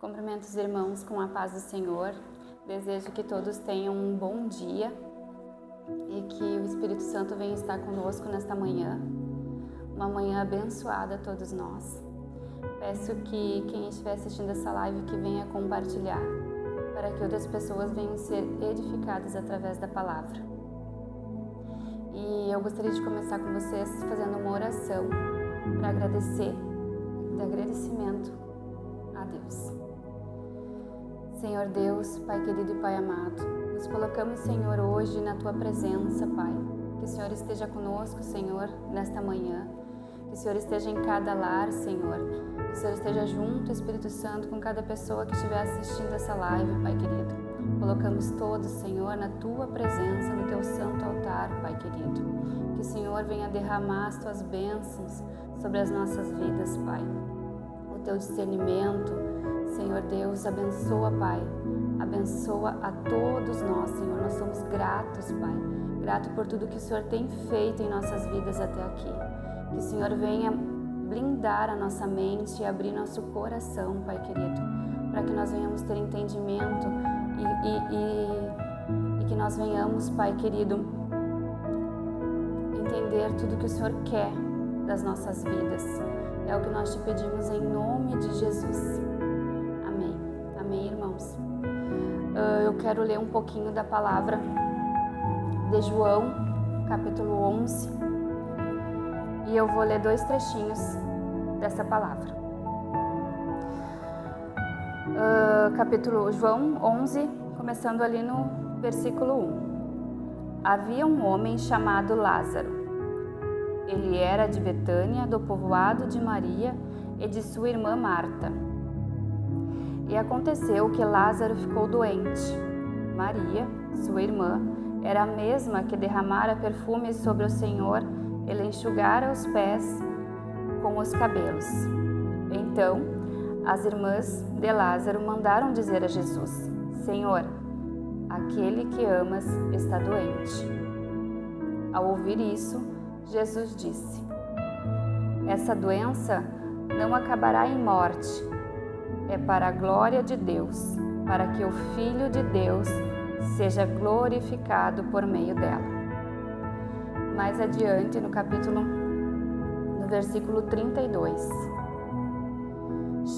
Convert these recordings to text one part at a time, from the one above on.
Cumprimento os irmãos com a paz do Senhor. Desejo que todos tenham um bom dia e que o Espírito Santo venha estar conosco nesta manhã. Uma manhã abençoada a todos nós. Peço que quem estiver assistindo essa live que venha compartilhar, para que outras pessoas venham ser edificadas através da palavra. E eu gostaria de começar com vocês fazendo uma oração para agradecer, de agradecimento a Deus. Senhor Deus, Pai querido e Pai amado, nos colocamos, Senhor, hoje na Tua presença, Pai. Que o Senhor esteja conosco, Senhor, nesta manhã. Que o Senhor esteja em cada lar, Senhor. Que o Senhor esteja junto, Espírito Santo, com cada pessoa que estiver assistindo essa live, Pai querido. Colocamos todos, Senhor, na Tua presença, no Teu santo altar, Pai querido. Que o Senhor venha derramar as Tuas bênçãos sobre as nossas vidas, Pai. O Teu discernimento, Senhor Deus, abençoa, Pai. Abençoa a todos nós, Senhor. Nós somos gratos, Pai. Grato por tudo que o Senhor tem feito em nossas vidas até aqui. Que o Senhor venha blindar a nossa mente e abrir nosso coração, Pai querido, para que nós venhamos ter entendimento e que nós venhamos, Pai querido, entender tudo que o Senhor quer das nossas vidas. É o que nós te pedimos em nome de Jesus. Amém. Amém, irmãos. Eu quero ler um pouquinho da palavra de João, capítulo 11, e eu vou ler 2 trechinhos dessa palavra. Capítulo João 11, começando ali no versículo 1. Havia um homem chamado Lázaro. Ele era de Betânia, do povoado de Maria e de sua irmã Marta. E aconteceu que Lázaro ficou doente. Maria, sua irmã, era a mesma que derramara perfume sobre o Senhor e lhe enxugara os pés com os cabelos. Então, as irmãs de Lázaro mandaram dizer a Jesus: Senhor, aquele que amas está doente. Ao ouvir isso, Jesus disse: Essa doença não acabará em morte. É para a glória de Deus, para que o Filho de Deus seja glorificado por meio dela. Mais adiante, no versículo 32.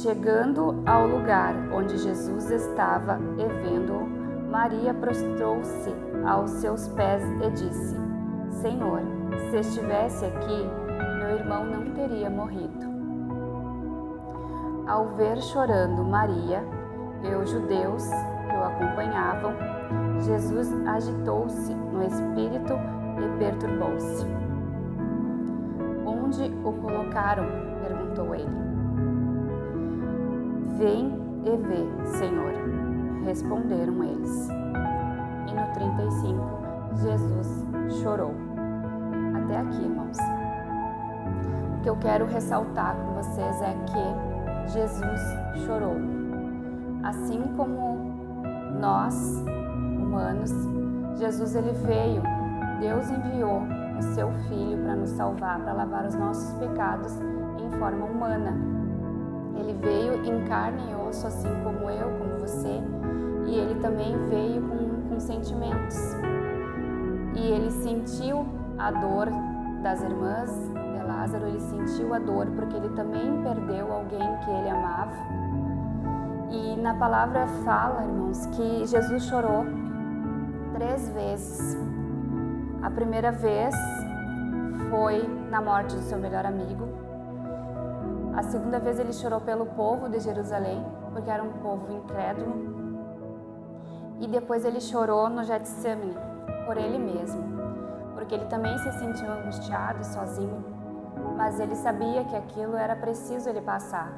Chegando ao lugar onde Jesus estava e vendo-o, Maria prostrou-se aos seus pés e disse: Senhor, se estivesse aqui, meu irmão não teria morrido. Ao ver chorando Maria e os judeus que o acompanhavam, Jesus agitou-se no espírito e perturbou-se. Onde o colocaram? Perguntou ele. Vem e vê, Senhor, responderam eles. E no 35, Jesus chorou. Até aqui, irmãos. O que eu quero ressaltar com vocês é que Jesus chorou. Assim como nós, humanos, Jesus ele veio, Deus enviou o seu Filho para nos salvar, para lavar os nossos pecados em forma humana. Ele veio em carne e osso, assim como eu, como você, e ele também veio com sentimentos. E ele sentiu a dor das irmãs de Lázaro, ele sentiu a dor porque ele também perdeu alguém que ele amava. E na palavra fala, irmãos, que Jesus chorou 3 vezes. A primeira vez foi na morte do seu melhor amigo. A segunda vez ele chorou pelo povo de Jerusalém, porque era um povo incrédulo. E depois ele chorou no Getsemane, por ele mesmo, porque ele também se sentiu angustiado e sozinho, mas ele sabia que aquilo era preciso ele passar,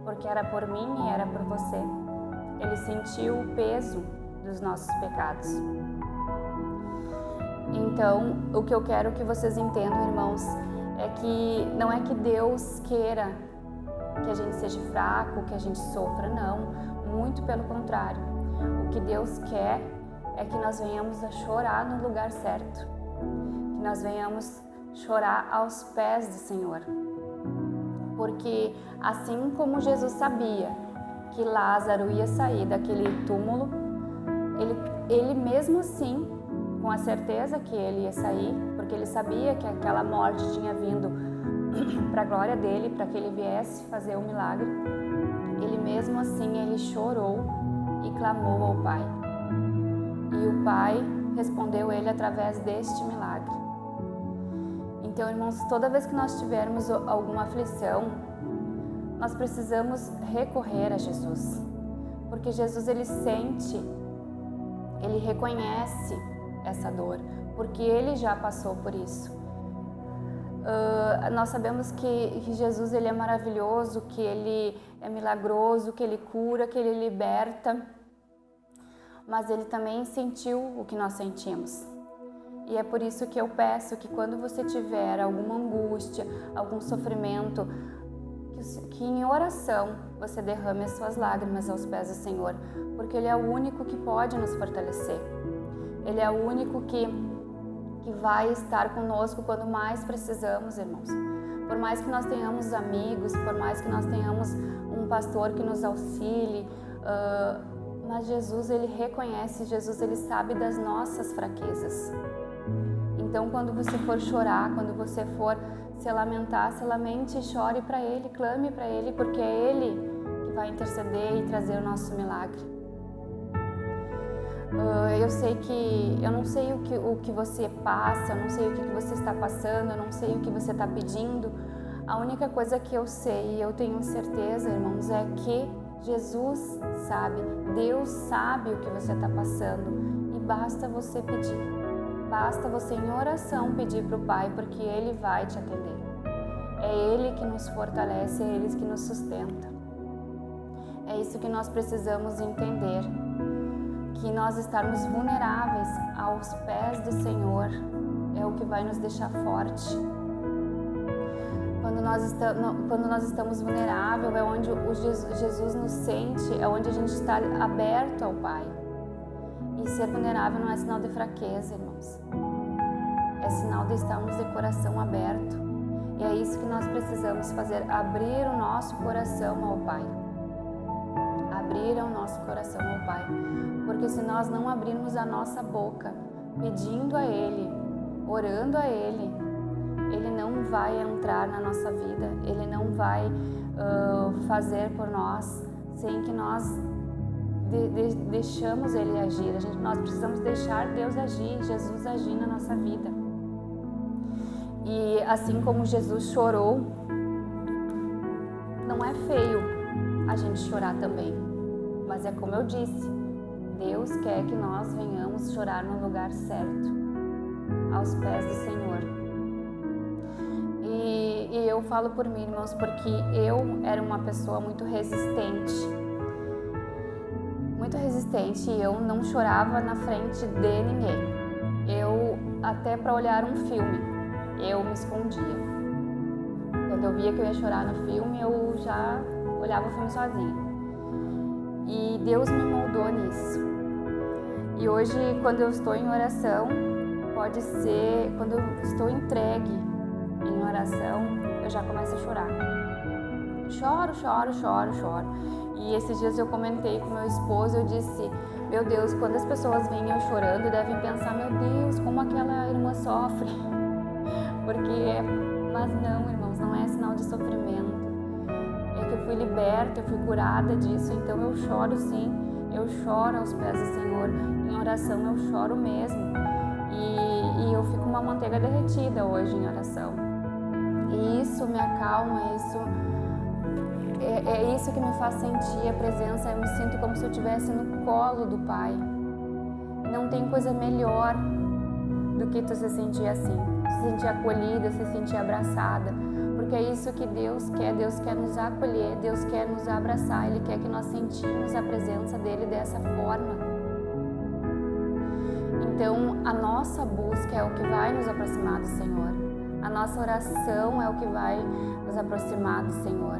porque era por mim e era por você. Ele sentiu o peso dos nossos pecados. Então, o que eu quero que vocês entendam, irmãos, é que não é que Deus queira que a gente seja fraco, que a gente sofra, não. Muito pelo contrário. O que Deus quer é que nós venhamos a chorar no lugar certo. Que nós venhamos chorar aos pés do Senhor. Porque assim como Jesus sabia que Lázaro ia sair daquele túmulo, ele mesmo assim, com a certeza que ele ia sair, porque ele sabia que aquela morte tinha vindo para a glória dele, para que ele viesse fazer o milagre, ele mesmo assim, ele chorou e clamou ao Pai. E o Pai respondeu ele através deste milagre. Então, irmãos, toda vez que nós tivermos alguma aflição, nós precisamos recorrer a Jesus, porque Jesus, ele sente, ele reconhece essa dor, porque ele já passou por isso. Nós sabemos que Jesus, ele é maravilhoso, que ele é milagroso, que ele cura, que ele liberta, mas ele também sentiu o que nós sentimos. E é por isso que eu peço que quando você tiver alguma angústia, algum sofrimento, que em oração você derrame as suas lágrimas aos pés do Senhor, porque Ele é o único que pode nos fortalecer. Ele é o único que vai estar conosco quando mais precisamos, irmãos. Por mais que nós tenhamos amigos, por mais que nós tenhamos um pastor que nos auxilie, mas Jesus, ele reconhece, Jesus, ele sabe das nossas fraquezas. Então, quando você for chorar, quando você for se lamentar, se lamente e chore para Ele, clame para Ele, porque é Ele que vai interceder e trazer o nosso milagre. Eu não sei o que você passa, eu não sei o que você está passando, eu não sei o que você está pedindo. A única coisa que eu sei e eu tenho certeza, irmãos, é que Jesus sabe, Deus sabe o que você está passando e basta você pedir. Basta você em oração pedir para o Pai, porque Ele vai te atender. É Ele que nos fortalece, é Ele que nos sustenta. É isso que nós precisamos entender, que nós estarmos vulneráveis aos pés do Senhor é o que vai nos deixar forte. Quando nós estamos vulneráveis, é onde Jesus nos sente, é onde a gente está aberto ao Pai. E ser vulnerável não é sinal de fraqueza, irmãos. É sinal de estarmos de coração aberto. E é isso que nós precisamos fazer, abrir o nosso coração ao Pai. Abrir o nosso coração ao Pai. Porque se nós não abrirmos a nossa boca, pedindo a Ele, orando a Ele, Ele não vai entrar na nossa vida. Ele não vai fazer por nós sem que nós deixamos Ele agir. Nós precisamos deixar Deus agir, Jesus agir na nossa vida. E assim como Jesus chorou, não é feio a gente chorar também, mas é como eu disse, Deus quer que nós venhamos chorar no lugar certo, aos pés do Senhor. E eu falo por mim, irmãos, porque eu era uma pessoa muito resistente e eu não chorava na frente de ninguém. Eu, até para olhar um filme, eu me escondia. Quando eu via que eu ia chorar no filme, eu já olhava o filme sozinha. E Deus me moldou nisso. E hoje, quando eu estou em oração, pode ser, quando eu estou entregue em oração, eu já começo a chorar. Choro. E esses dias eu comentei com meu esposo, eu disse, meu Deus, quando as pessoas veem eu chorando, devem pensar, meu Deus, como aquela irmã sofre. Mas não, irmãos, não é sinal de sofrimento. É que eu fui liberta, eu fui curada disso, então eu choro sim, eu choro aos pés do Senhor. Em oração eu choro mesmo. E eu fico uma manteiga derretida hoje em oração. E isso me acalma, é isso que me faz sentir a presença. Eu me sinto como se eu estivesse no colo do Pai. Não tem coisa melhor do que tu se sentir assim, se sentir acolhida, se sentir abraçada, porque é isso que Deus quer nos acolher, Deus quer nos abraçar, Ele quer que nós sentimos a presença dEle dessa forma. Então, a nossa busca é o que vai nos aproximar do Senhor, a nossa oração é o que vai nos aproximar do Senhor.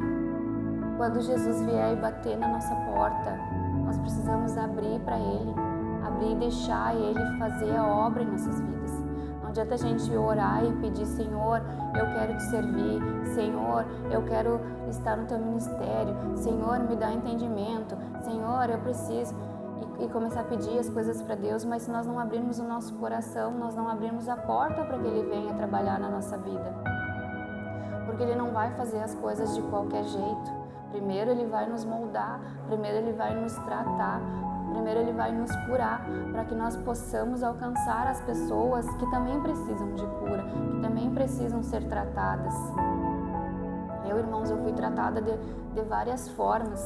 Quando Jesus vier e bater na nossa porta, nós precisamos abrir para Ele, abrir e deixar Ele fazer a obra em nossas vidas. Não adianta a gente orar e pedir, Senhor, eu quero te servir, Senhor, eu quero estar no teu ministério, Senhor, me dá entendimento, Senhor, eu preciso, e começar a pedir as coisas para Deus, mas se nós não abrirmos o nosso coração, nós não abrirmos a porta para que Ele venha trabalhar na nossa vida. Porque Ele não vai fazer as coisas de qualquer jeito. Primeiro Ele vai nos moldar, primeiro Ele vai nos tratar, primeiro Ele vai nos curar, para que nós possamos alcançar as pessoas que também precisam de cura, que também precisam ser tratadas. Irmãos, eu fui tratada de várias formas,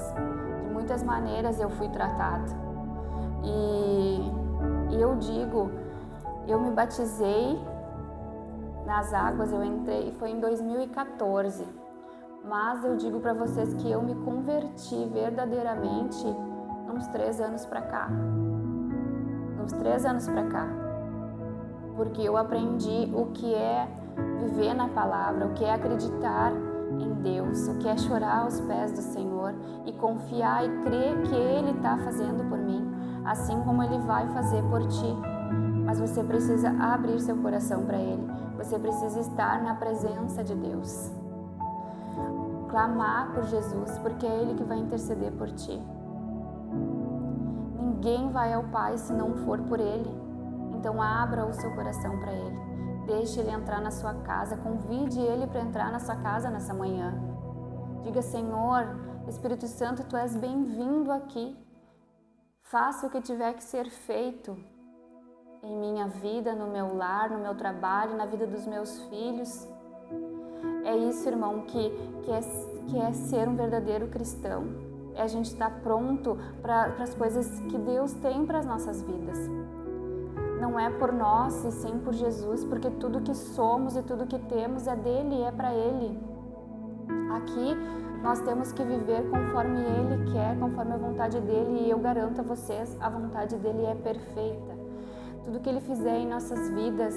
de muitas maneiras eu fui tratada. E eu digo, eu me batizei nas águas, eu entrei, foi em 2014, mas eu digo para vocês que eu me converti verdadeiramente uns 3 anos para cá, porque eu aprendi o que é viver na palavra, o que é acreditar em Deus, o que é chorar aos pés do Senhor e confiar e crer que Ele está fazendo por mim, assim como Ele vai fazer por ti. Mas você precisa abrir seu coração para Ele, você precisa estar na presença de Deus, clamar por Jesus, porque é Ele que vai interceder por ti. Ninguém vai ao Pai se não for por Ele. Então abra o seu coração para Ele. Deixe Ele entrar na sua casa. Convide Ele para entrar na sua casa nessa manhã. Diga, Senhor, Espírito Santo, Tu és bem-vindo aqui. Faça o que tiver que ser feito em minha vida, no meu lar, no meu trabalho, na vida dos meus filhos. É isso, irmão, que é ser um verdadeiro cristão. É a gente estar pronto para as coisas que Deus tem para as nossas vidas. Não é por nós, e sim por Jesus, porque tudo que somos e tudo que temos é dele e é para Ele. Aqui nós temos que viver conforme Ele quer, conforme a vontade dele, e eu garanto a vocês, a vontade dele é perfeita. Tudo que Ele fizer em nossas vidas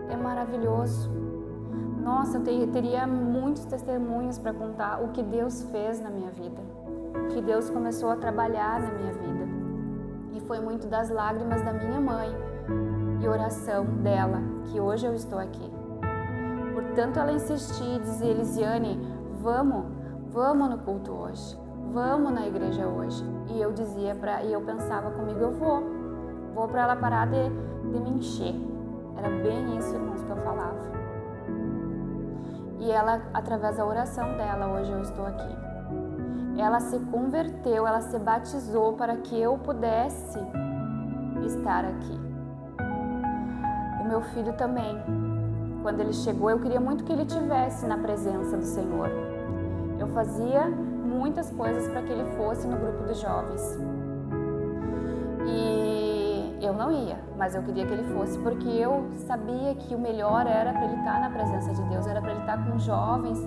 é maravilhoso. Nossa, eu teria muitos testemunhos para contar o que Deus fez na minha vida, o que Deus começou a trabalhar na minha vida. E foi muito das lágrimas da minha mãe e oração dela que hoje eu estou aqui. Portanto, ela insistia e dizia, Elisiane, vamos no culto hoje, vamos na igreja hoje. E eu dizia e eu pensava comigo, eu vou para ela parar de me encher. Era bem isso, irmãos, que eu falava. E ela, através da oração dela, hoje eu estou aqui. Ela se converteu, ela se batizou para que eu pudesse estar aqui. O meu filho também. Quando ele chegou, eu queria muito que ele estivesse na presença do Senhor. Eu fazia muitas coisas para que ele fosse no grupo dos jovens. E eu não ia, mas eu queria que ele fosse, porque eu sabia que o melhor era para ele estar na presença de Deus, era para ele estar com jovens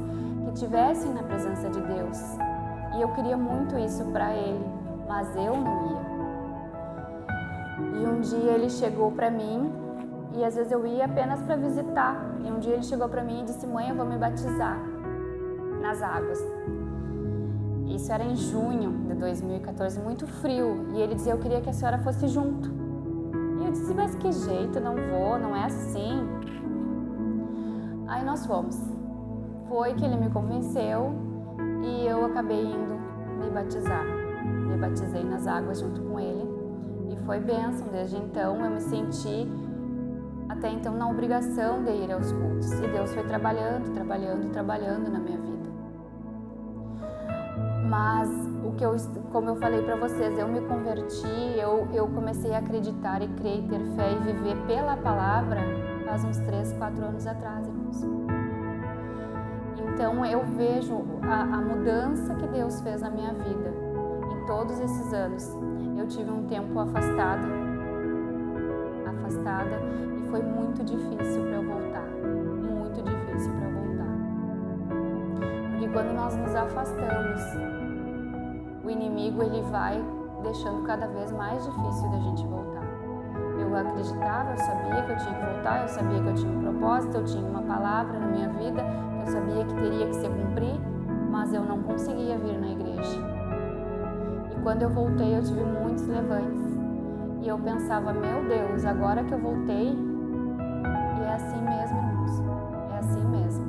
que estivessem na presença de Deus. E eu queria muito isso para ele, mas eu não ia. E um dia ele chegou para mim, e às vezes eu ia apenas para visitar. E um dia ele chegou para mim e disse, mãe, eu vou me batizar nas águas. Isso era em junho de 2014, muito frio. E ele dizia, eu queria que a senhora fosse junto. E eu disse, mas que jeito, não vou, não é assim. Aí nós fomos. Foi que ele me convenceu e eu acabei indo me batizar. Me batizei nas águas junto com ele. E foi bênção. Desde então eu me senti até então na obrigação de ir aos cultos. E Deus foi trabalhando na minha vida. Mas como eu falei para vocês, eu me converti, eu comecei a acreditar e crer e ter fé e viver pela palavra faz uns 3, 4 anos atrás, irmãos. Então eu vejo a mudança que Deus fez na minha vida. Em todos esses anos, eu tive um tempo afastada e foi muito difícil para eu voltar, muito difícil para eu voltar. Porque quando nós nos afastamos, o inimigo ele vai deixando cada vez mais difícil da gente voltar. Eu acreditava, eu sabia que eu tinha que voltar, eu sabia que eu tinha um propósito, eu tinha uma palavra na minha vida, eu sabia que teria que se cumprir, mas eu não conseguia vir na igreja. E quando eu voltei, eu tive muitos levantes. E eu pensava, meu Deus, agora que eu voltei, É assim mesmo, irmãos. É assim mesmo.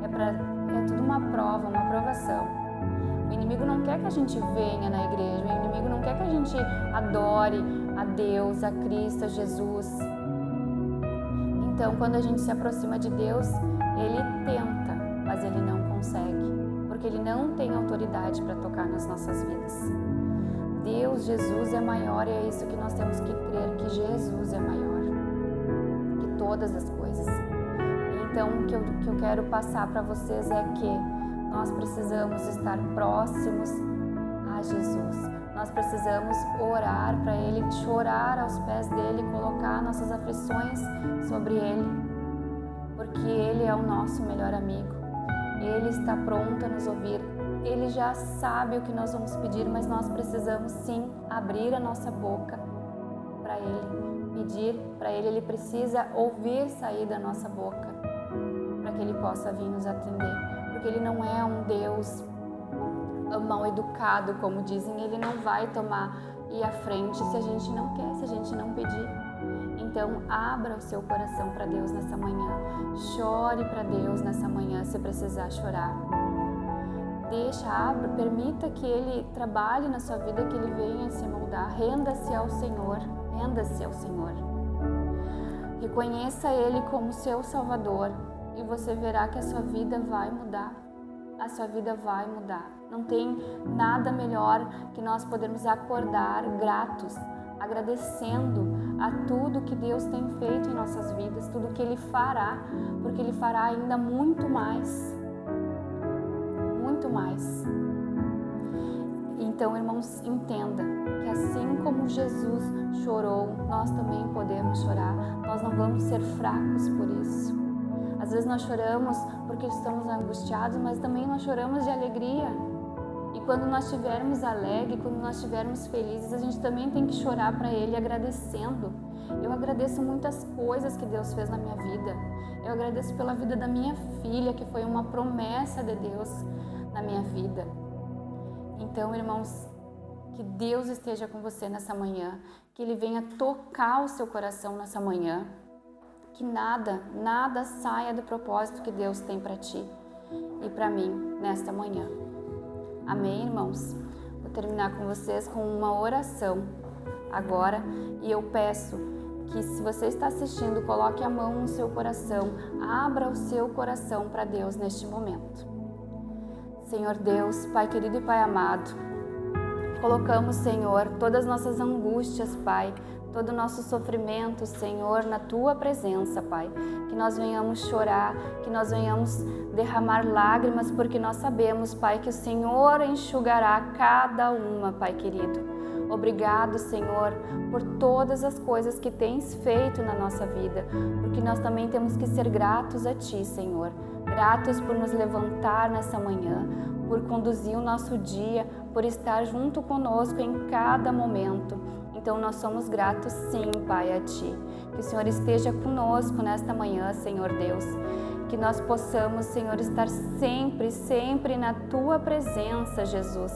É tudo uma prova, uma provação. O inimigo não quer que a gente venha na igreja, o inimigo não quer que a gente adore a Deus, a Cristo, a Jesus. Então, quando a gente se aproxima de Deus, Ele tenta, mas Ele não consegue, porque Ele não tem autoridade para tocar nas nossas vidas. Deus, Jesus é maior e é isso que nós temos que crer, que Jesus é maior que todas as coisas. Então, o que eu quero passar para vocês é que nós precisamos estar próximos a Jesus. Nós precisamos orar para Ele, chorar aos pés dEle, colocar nossas aflições sobre Ele, porque Ele é o nosso melhor amigo. Ele está pronto a nos ouvir. Ele já sabe o que nós vamos pedir, mas nós precisamos sim abrir a nossa boca para Ele, pedir para Ele. Ele precisa ouvir sair da nossa boca para que Ele possa vir nos atender, porque Ele não é um Deus mal educado, como dizem. Ele não vai ir à frente se a gente não quer, se a gente não pedir. Então, abra o seu coração para Deus nessa manhã. Chore para Deus nessa manhã, se precisar chorar. Permita que Ele trabalhe na sua vida, que Ele venha se moldar. Renda-se ao Senhor, renda-se ao Senhor. Reconheça Ele como seu Salvador e você verá que a sua vida vai mudar. A sua vida vai mudar. Não tem nada melhor que nós podermos acordar gratos, agradecendo a tudo que Deus tem feito em nossas vidas, tudo que Ele fará, porque Ele fará ainda muito mais. Muito mais. Então, irmãos, entenda que assim como Jesus chorou, nós também podemos chorar. Nós não vamos ser fracos por isso. Às vezes nós choramos porque estamos angustiados, mas também nós choramos de alegria. E quando nós estivermos alegres, quando nós estivermos felizes, a gente também tem que chorar para Ele agradecendo. Eu agradeço muitas coisas que Deus fez na minha vida. Eu agradeço pela vida da minha filha, que foi uma promessa de Deus na minha vida. Então, irmãos, que Deus esteja com você nessa manhã, que Ele venha tocar o seu coração nessa manhã, que nada saia do propósito que Deus tem para ti e para mim nesta manhã. Amém, irmãos? Vou terminar com vocês com uma oração agora e eu peço que, se você está assistindo, coloque a mão no seu coração, abra o seu coração para Deus neste momento. Senhor Deus, Pai querido e Pai amado, colocamos, Senhor, todas as nossas angústias, Pai, todo o nosso sofrimento, Senhor, na Tua presença, Pai. Que nós venhamos chorar, que nós venhamos derramar lágrimas, porque nós sabemos, Pai, que o Senhor enxugará cada uma, Pai querido. Obrigado, Senhor, por todas as coisas que tens feito na nossa vida, porque nós também temos que ser gratos a Ti, Senhor. Gratos por nos levantar nessa manhã, por conduzir o nosso dia, por estar junto conosco em cada momento. Então nós somos gratos sim, Pai, a Ti. Que o Senhor esteja conosco nesta manhã, Senhor Deus. Que nós possamos, Senhor, estar sempre na Tua presença, Jesus.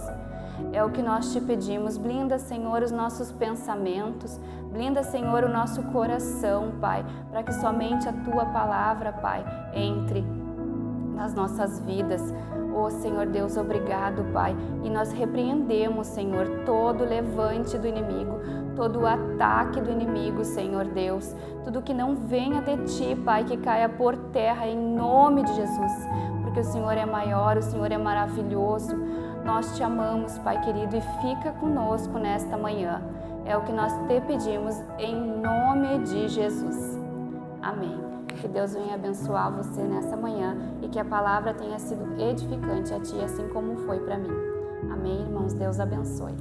É o que nós Te pedimos. Blinda, Senhor, os nossos pensamentos. Blinda, Senhor, o nosso coração, Pai, para que somente a Tua palavra, Pai, entre nas nossas vidas. Oh, Senhor Deus, obrigado, Pai. E nós repreendemos, Senhor, todo levante do inimigo, todo o ataque do inimigo, Senhor Deus. Tudo que não venha de Ti, Pai, que caia por terra em nome de Jesus. Porque o Senhor é maior, o Senhor é maravilhoso. Nós Te amamos, Pai querido, e fica conosco nesta manhã. É o que nós Te pedimos em nome de Jesus. Amém. Que Deus venha abençoar você nessa manhã e que a palavra tenha sido edificante a ti, assim como foi para mim. Amém, irmãos? Deus abençoe.